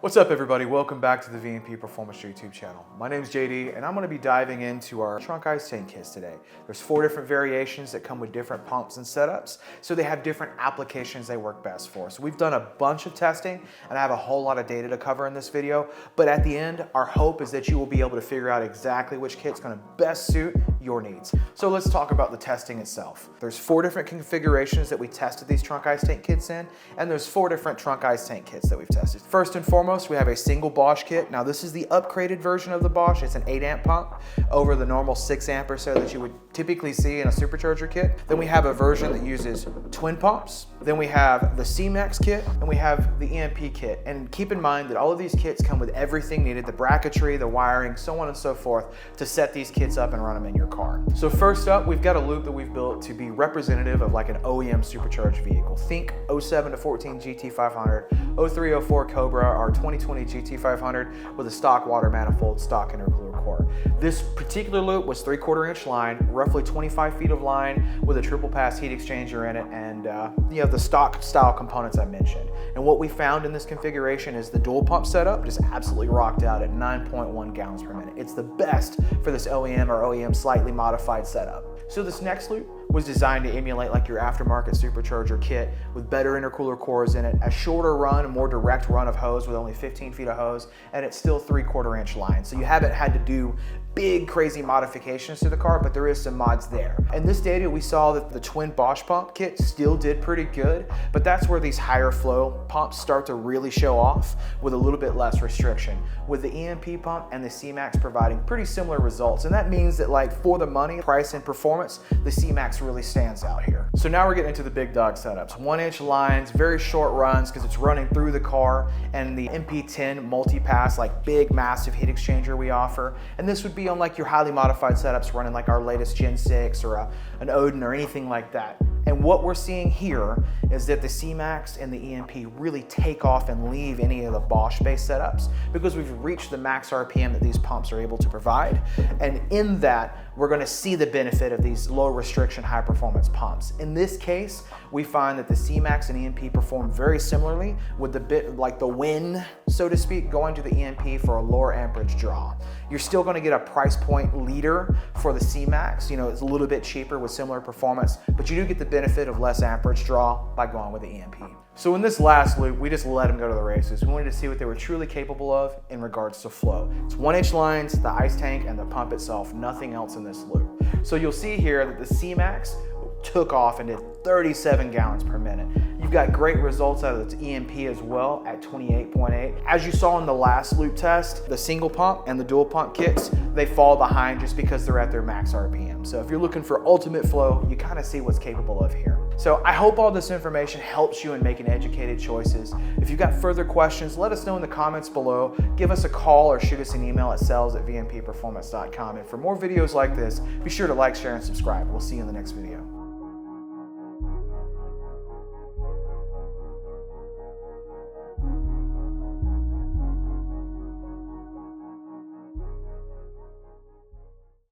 What's up everybody, welcome back to the VMP Performance YouTube channel. My name is JD and I'm going to be diving into our trunk ice tank kits today. There's 4 different variations that come with different pumps and setups, so they have different applications they work best for. So we've done a bunch of testing and I have a whole lot of data to cover in this video, but at the end our hope is that you will be able to figure out exactly which kit's going to best suit your needs. So let's talk about the testing itself. There's 4 different configurations that we tested these trunk ice tank kits in, and there's 4 different trunk ice tank kits that we've tested. First and foremost, we have a single Bosch kit. Now this is the upgraded version of the Bosch. It's an 8 amp pump over the normal 6 amp or so that you would typically see in a supercharger kit. Then we have a version that uses twin pumps. Then we have the C-Max kit, and we have the EMP kit. And keep in mind that all of these kits come with everything needed, the bracketry, the wiring, so on and so forth, to set these kits up and run them in your car. So first up, we've got a loop that we've built to be representative of like an OEM supercharged vehicle. Think 07 to 14 GT500, 03, 04 Cobra, our 2020 GT500 with a stock water manifold, stock intercooler core. This particular loop was 3/4 inch line, roughly 25 feet of line with a triple pass heat exchanger in it, and you have the stock style components I mentioned. And what we found in this configuration is the dual pump setup just absolutely rocked out at 9.1 gallons per minute. It's the best for this OEM or OEM slightly modified setup. So this next loop was designed to emulate like your aftermarket supercharger kit with better intercooler cores in it, a shorter run, a more direct run of hose with only 15 feet of hose, and it's still 3/4 inch line. So you haven't had to do big crazy modifications to the car, but there is some mods there. In this data, we saw that the twin Bosch pump kit still did pretty good, but that's where these higher flow pumps start to really show off with a little bit less restriction, with the EMP pump and the C-Max providing pretty similar results. And that means that like for the money, price and performance, the C-Max really stands out here. So now we're getting into the big dog setups. 1 inch lines, very short runs because it's running through the car, and the MP10 multi-pass, like big massive heat exchanger we offer. And this would be on like your highly modified setups running like our latest Gen 6 or an Odin or anything like that. And what we're seeing here is that the C-Max and the EMP really take off and leave any of the Bosch-based setups because we've reached the max RPM that these pumps are able to provide. And in that, we're going to see the benefit of these low restriction, high performance pumps. In this case, we find that the C-Max and EMP perform very similarly, with the bit like the win, so to speak, going to the EMP for a lower amperage draw. You're still going to get a price point leader for the C-Max. You know, it's a little bit cheaper with similar performance, but you do get the benefit of less amperage draw by going with the EMP. So in this last loop, we just let them go to the races. We wanted to see what they were truly capable of in regards to flow. It's 1 inch lines, the ice tank, and the pump itself, nothing else in this loop. So you'll see here that the C-Max took off and did 37 gallons per minute. You've got great results out of the EMP as well at 28.8. As you saw in the last loop test, the single pump and the dual pump kits, they fall behind just because they're at their max RPM. So if you're looking for ultimate flow, you kind of see what's capable of here. So I hope all this information helps you in making educated choices. If you've got further questions, let us know in the comments below. Give us a call or shoot us an email at sales@vmpperformance.com. And for more videos like this, be sure to like, share, and subscribe. We'll see you in the next video.